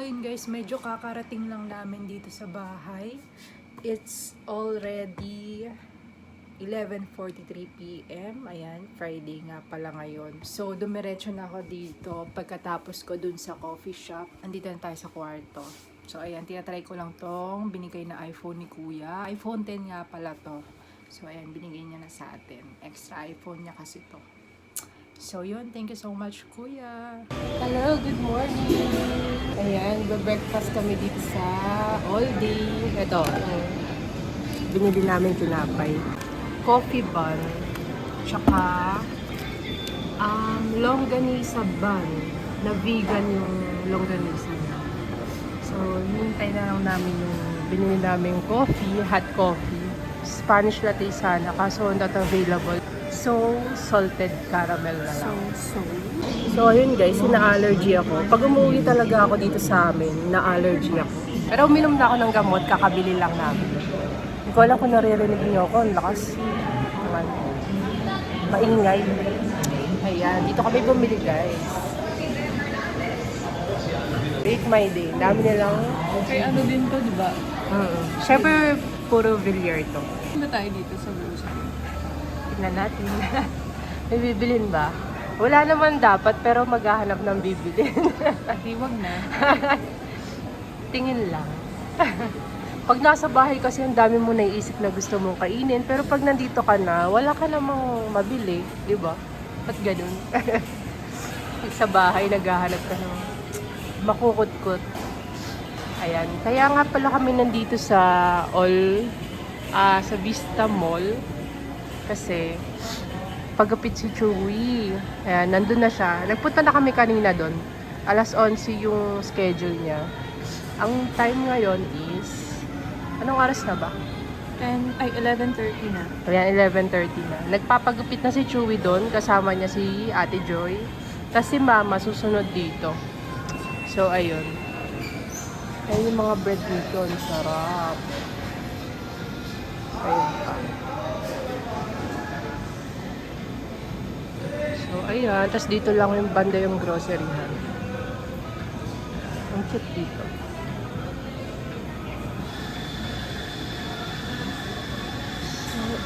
ayun guys, medyo kakarating lang namin dito sa bahay. It's already 11:43 PM. Ayan, Friday nga pala ngayon. So, dumiretso na ako dito pagkatapos ko dun sa coffee shop. Andito na tayo sa kwarto. So, ayan, tinatry ko lang tong binigay na iPhone ni Kuya. iPhone 10 nga pala to. So, ayan, binigay niya na sa atin. Extra iPhone niya kasi to. So, yun. Thank you so much, Kuya. Hello, good morning. Ayan, breakfast kami dito sa All Day. Ito, binili namin tinapay. Coffee bun, tsaka longganisa bun, na vegan yung longganisa niya. So, hintay na lang namin yung binili namin coffee, hot coffee. Spanish latte sana, kaso not available. So, salted caramel na lang. So, ayun guys, na-allergy ako. Pag umuwi talaga ako dito sa amin, na-allergy ako. Pero uminom na ako ng gamot, kakabili lang namin. Hindi ko alam kung naririnig niyo ako, ang lakas. Maingay. Ayan, dito kami bumili guys. Make my day. Dami nilang... Kay ano din to, di ba? Siyempre, puro Villar to. Ano tayo dito sa grocery? Tignan natin. May bibilin ba? Wala naman dapat, pero maghahanap ng bibilin. Wag na. Tingin lang. Pag nasa bahay kasi ang dami mo naiisip na gusto mong kainin, pero pag nandito ka na, wala ka namang mabili, di ba? Ba't ganun? Sa bahay, naghahanap ka ng makukut-kut. Ayan. Kaya nga pala kami nandito sa sa Vista Mall. Kasi, pagkapit si Chewy. Ayan, nandun na siya. Nagpunta na kami kanina doon. 11:00 yung schedule niya. Ang time ngayon is... Anong oras na ba? 11:30 na. Ayan, 11:30 na. Nagpapagupit na si Chewy doon. Kasama niya si Ate Joy. Tapos si Mama susunod dito. So, ayun. Ayun yung mga bread dito. Ang sarap. Ayun pa. So, ayan. Tapos dito lang yung banda yung groceryhan. Ang cute dito.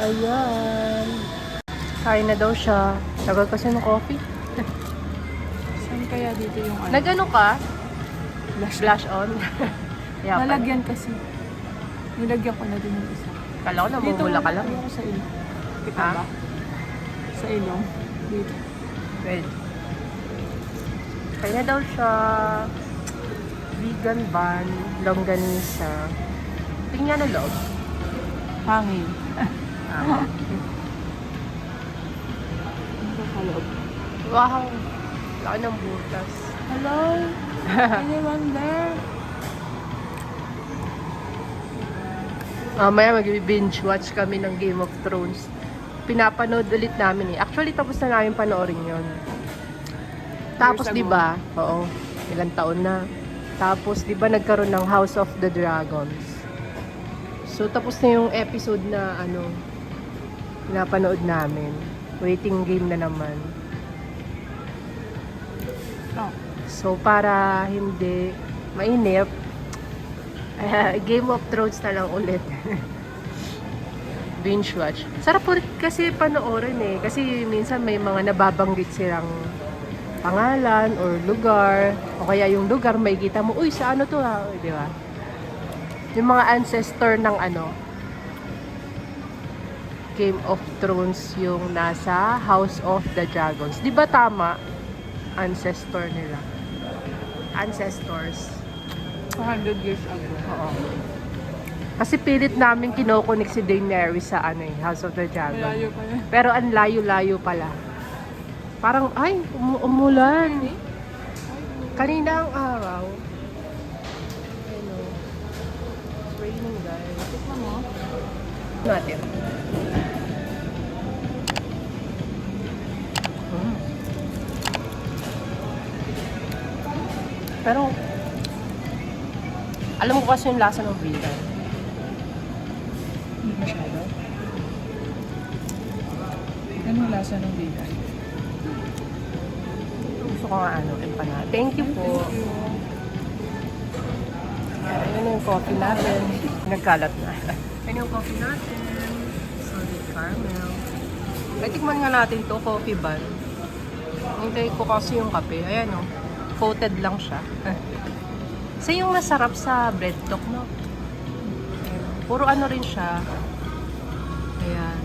Ayan. Kain na daw siya. Tagal kasi ng coffee. Saan kaya dito yung ano? Nag-ano ka? Flash on. Yeah, Nalagyan kasi. Nilagyan ko na din yung isa. Kala ko namumula ka lang. Dito sa ilong. Kita Ha? ba? Sa ilong. Dito. Well. Kain na daw siya. Vegan bun. Longganisa. Tingnan na loob. Hangin. Ah. Ano ka kaloob? Wow. Laki ng butas. Hello? Anyone there? Maya mag-binge watch kami ng Game of Thrones. Pinapanood ulit namin eh. Actually, tapos na namin panoorin yon. Tapos, Years ago. di ba? Oo. Ilang taon na. Tapos, di ba nagkaroon ng House of the Dragons? So, tapos na yung episode na pinapanood namin. Waiting game na naman. Oh. So, para hindi mainip, Game of Thrones na lang ulit. Binge watch. Sarap ulit kasi panoorin eh. Kasi minsan may mga nababanggit silang pangalan or lugar. O kaya yung lugar, may kita mo, uy, sa ano to ha? Di ba? Yung mga ancestor ng Game of Thrones yung nasa House of the Dragons. Di ba tama? Ancestor nila. Ancestors. 200 years ago. Oo. Kasi pilit namin kinokonek si Daenerys sa House of the Dragon. Malayo pa yun. Pero ang layo-layo pala. Parang, ay, umulan. Kanina ang araw. Hello. It's raining, guys. Tikman mo. Natin. Pero, alam ko kasi yung lasa ng vegan. Hindi masyado. Anong lasa ng vegan? Gusto ko nga empanada. Thank you po. Ano yung coffee natin? Nagkalat na. Ano yung coffee natin? Solid caramel. Ay, tikman nga natin to, coffee bun. Hintay ko kasi yung kape. Ayan o. Coated lang siya. Isa yung masarap sa bread talk, no? Puro ano rin siya. Ayan.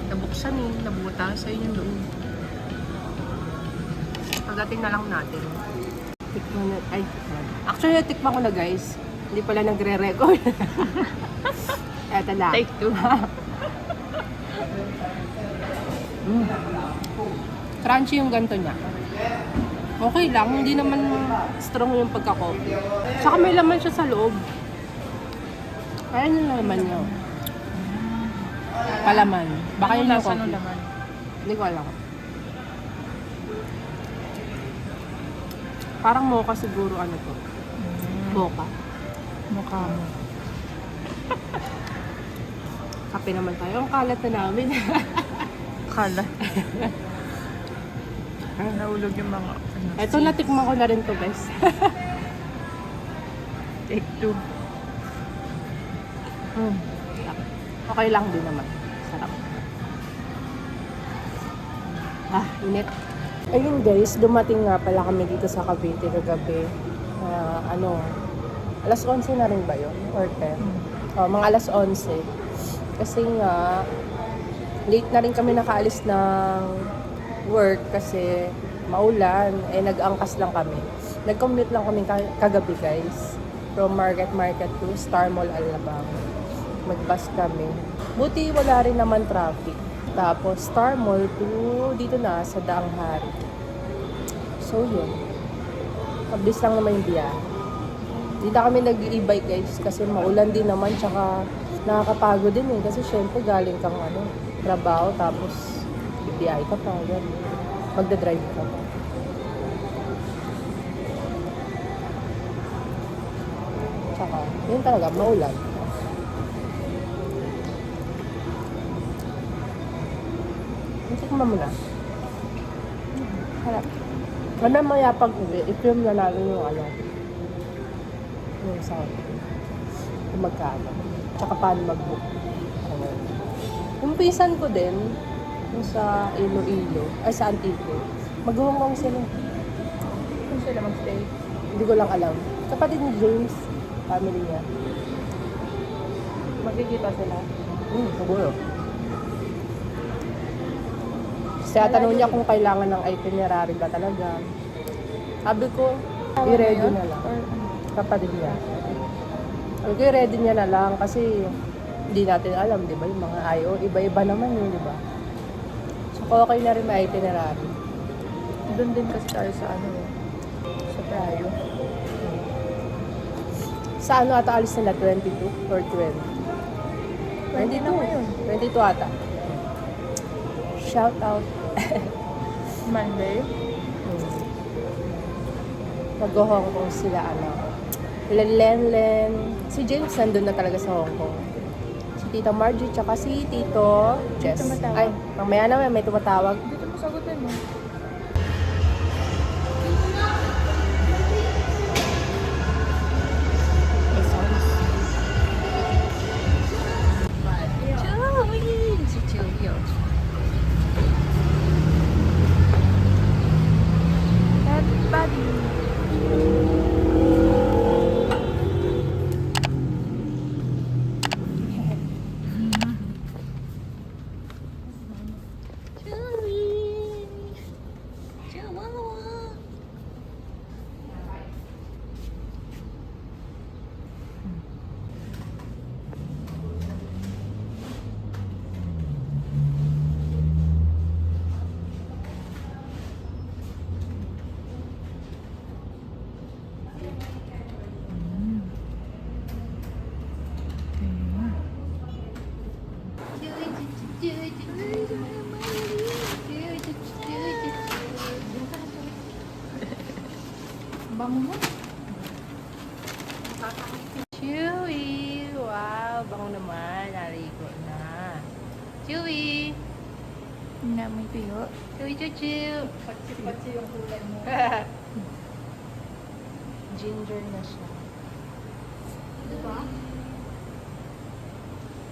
Nabuksan eh. Nabuta sa yung loob. Pagdating na lang natin. Tikman na. Ay, tikman. Actually, tikman ko na guys. Hindi pala nagre-record. Eto na. Take 2. Crunchy yung ganto niya. Okay lang, hindi naman strong yung pagka-coffee. Saka may laman siya sa loob. Kaya yung laman niya. Palaman. Baka yun yung coffee. Laman? Hindi ko alam. Parang mocha siguro ano to. Mocha. Mukha mo. Kape naman tayo. Ang kalat na namin. Kalat. Nahulog yung mga... Ito, natikman ko na rin to guys. Take 2. Okay lang din naman. Sarap. Init. Ayun guys, dumating nga pala kami dito sa Cavite kagabi. Alas 11 na rin ba yun? Or 10? Mga alas 11. Kasi nga, late na rin kami nakaalis ng work kasi maulan. Nag-angkas lang kami. Nag-commute lang kami kagabi guys. From Market to Star Mall, Alabang. Mag-bus kami. Buti wala rin naman traffic. Tapos Star Mall to dito na sa Daang Hari. So yun. Mabilis lang naman yung biyahe. Hindi na kami nag-e-bike guys kasi maulan din naman tsaka nakakapagod din eh. Kasi syempre galing kang trabaho tapos bibiyahe ka pa. Yan. Magdadrive ka pa. Tsaka, yun talaga, maulan. Tikman mo na. Harap. Ano mayapag uwi, i-film na natin yung yung sound. Kung magkano. Tsaka paano mag-book. Yung pisan ko din, yung sa Iloilo, ay sa Antique, mag-Hong Kong sila. Kung sila mag-stay. Hindi ko lang alam. Kapatid ni James, family niya. Magkikita sila. Siguro. Kaya tanong niya kung kailangan ng itinerary ba talaga. Sabi ko, i-ready na lang. Kapatid niya. Sabi ko, i-ready niya na lang kasi hindi natin alam, di ba? Yung mga IO, iba-iba naman yun, di ba? So, okay na rin may itinerary. Doon din kasi tayo sa sa Prayo. Sa ata alis nila? 22 or 20? 20 na ngayon. 22 ata. Shout out. Monday. Mag-Hong Kong sila, Len. Si James nandun na talaga sa Hong Kong. Si Tita Margie, tsaka si Tito Jess. tumatawag. Ay, mamaya naman may tumatawag. Dito mo sagutin mo. Si Chilio. Bango mo. Chewy! Wow, bango naman. Naligo na. Chewy! Namoy tuyo. Chewy, chuchu! Patsi-patsi yung kulay mo. Ginger na siya.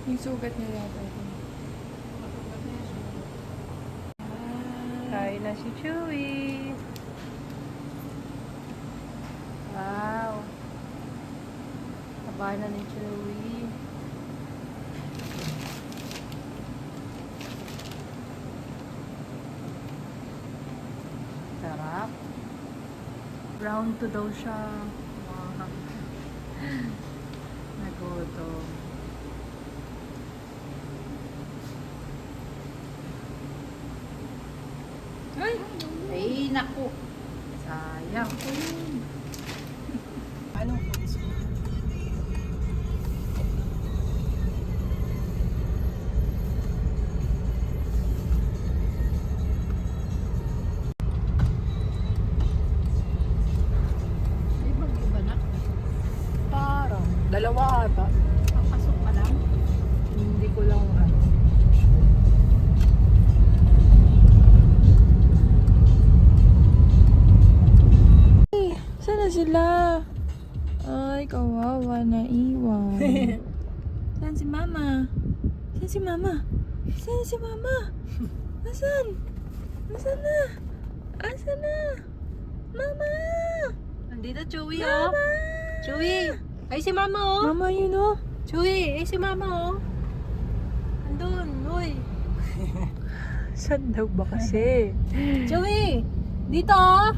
Yung sugat niya yata. Kain na si Chewy. Wow. Taba na ni Chewy. Sarap. Round 2 daw siya. Wow. Nagutom. Ay, naku. Sayang. Anong foods mo? Iba na. Parang. Dalawa ata. Papasok pa lang. Hindi ko lang ano. Saan na sila? Ay, kawawa na iwan. Saan si mama? Saan si mama? Saan si mama? Asan? Asan na? Asan na? Mama! Nandito, Chewy, oh. Chewy! Ay, si Mama, oh. Mama, yun oh. Chewy! Ay, si Mama, oh. Andun, uy. Saan daw ba kasi? Chewy! Dito, oh.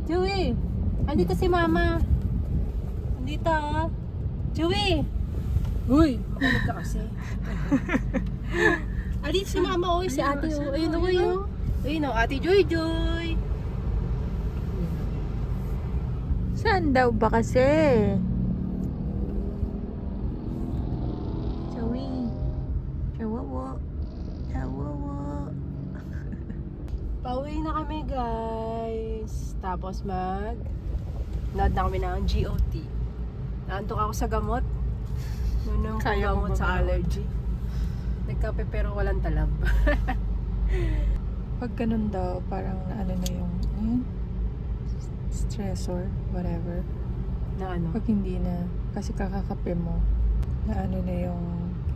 Chewy! Andito si Mama. Andito, oh. Chewy! Uy, makulit ka kasi. Andito si Mama, oh. Si ate, oh. Ayun, oh, ayun. Ayun, oh. Ate Joy Joy. Saan daw ba kasi? Joey. Chawawa. Chawawa. Pauwi na kami, guys. Tapos nod na kami ng GOT. Naantok ako sa gamot. Nunong ko Kaya mo gamot ba sa ba? allergy. Nagkape pero walang talab. Pag ganun daw, parang ano na yung stressor, whatever. Na ano? Pag hindi na, kasi kakakape mo, na ano na yung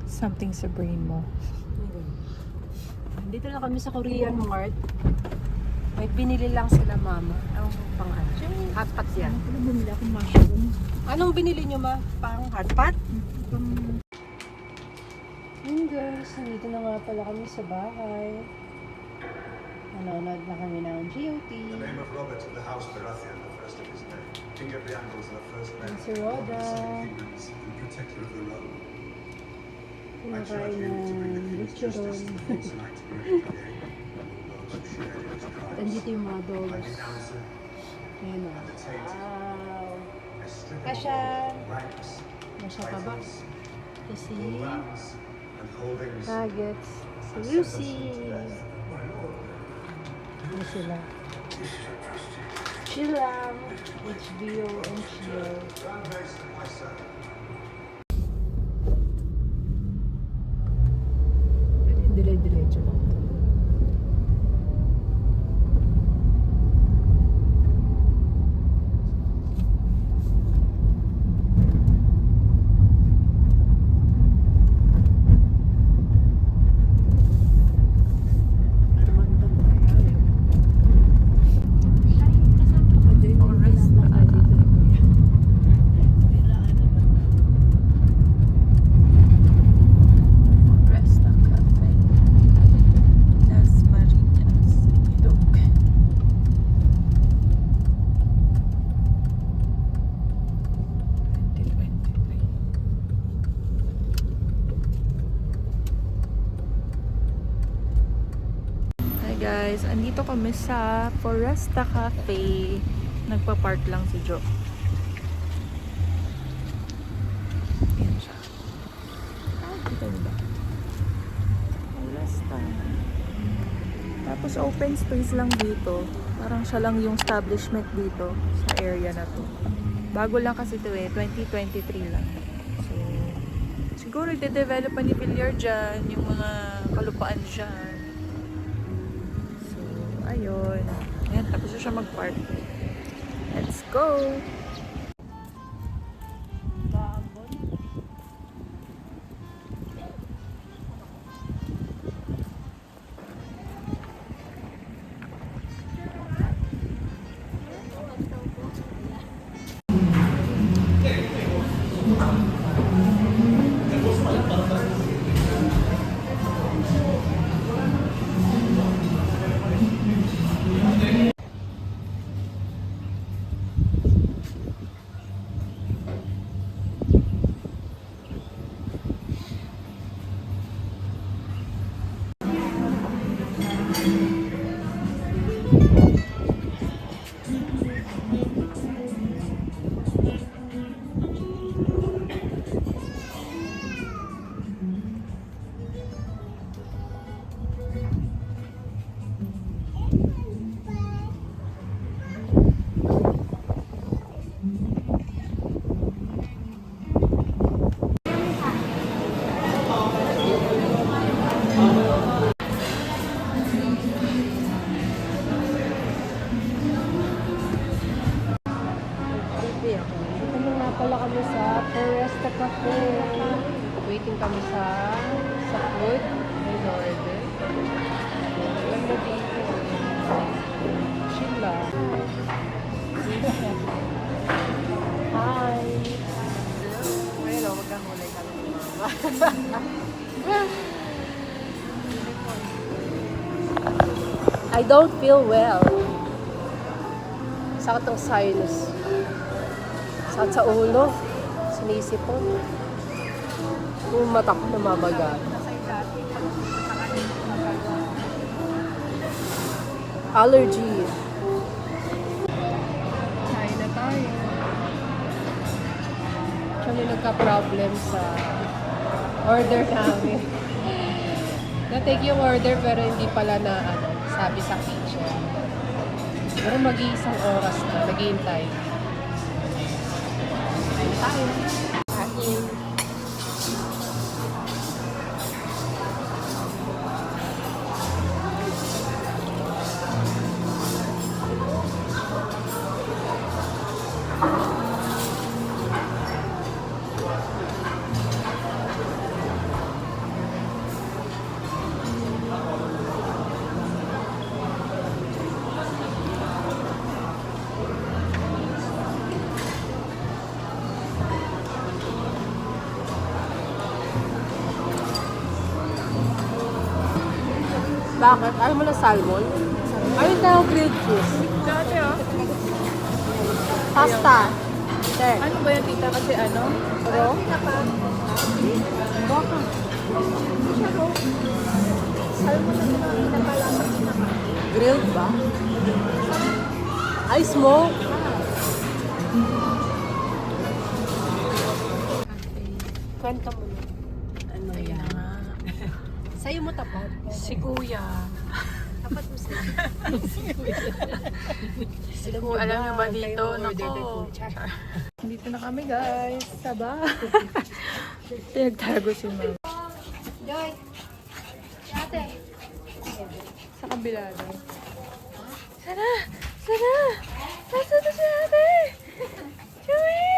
something sa brain mo. Dito lang kami sa Korean Mart. May binili lang sila, Mama. Ang pang ano? Hotpot yan. Ano bumili akong mushroom? Anong binili nyo, Ma? Pang hotpot? Yun, guys. Nandito na nga pala kami sa bahay. Nanonood na kami ng GOT. The name of Robert of the House Baratheon, the first of his name. King of the Angles and the first man. Si Rhoda. Kingdoms and protector of the realm. I Kumakain charge you to bring the ng king's justice lechon. and things tonight to bring the king. Those who shared in his crimes. Nandito yung mga I dogs. denounce it Ayan o. and the taint. Wow. I strip them Kasha. of all ranks, Masya pa ba? titles, Kasi all lands, and holdings. nuggets. Si and Lucy. sentence them to death. My lord, Ano sila? this is a trusty. Chill lang. HBO and chill. Grand base of my son. Dire-diretso lang to. Resta Cafe. Las Marinas. Ilog. Hi guys, andito kami sa Foresta Cafe. Nagpa-park lang si Jo. Ayan siya. Kita niyo ba? Foresta. Tapos open space lang dito. Parang siya lang yung establishment dito sa area na to. Bago lang kasi ito 2023 lang. So, siguro i-develop pa ni Villar dyan, yung mga kalupaan dyan. So, ayun. Ayan, tapos na siya mag-park. Let's go! Dito na nga pala kami sa Foresta Cafe. Waiting kami sa food. May order. Ganda dito. Chill lang. Hi! Well, huwag kang hulay kami. I don't feel well. Sakit ang sinus. Sakit sa ulo. Sinisipon. Yung mata ko namabaga. Allergy. Kain na tayo. Actually, nagka-problem sa order namin. Na-take yung order pero hindi pala na sabi sa kitchen. Pero mag-iisang oras na, naghihintay. Kain. Kain. Bakit? Ayaw mo na salmon? Ayaw tayo grilled fish. Dati oh. Pasta. Sir. Ano ba yan tita? Kasi ano? Pero? Baka. Salmon na pinapalasa grilled ba? Ay, smoke. Kwenta mo na. Ano yan? Sa'yo mo tapat. Si Kuya. Tapat mo sa'yo. Alam niyo ba dito? Nako. Dito na kami guys. Sa bahay. Pinagtago si Mama. Joy. Ate. Sa kabila daw. Sana! Sana! Nasaan na si ate? Joey!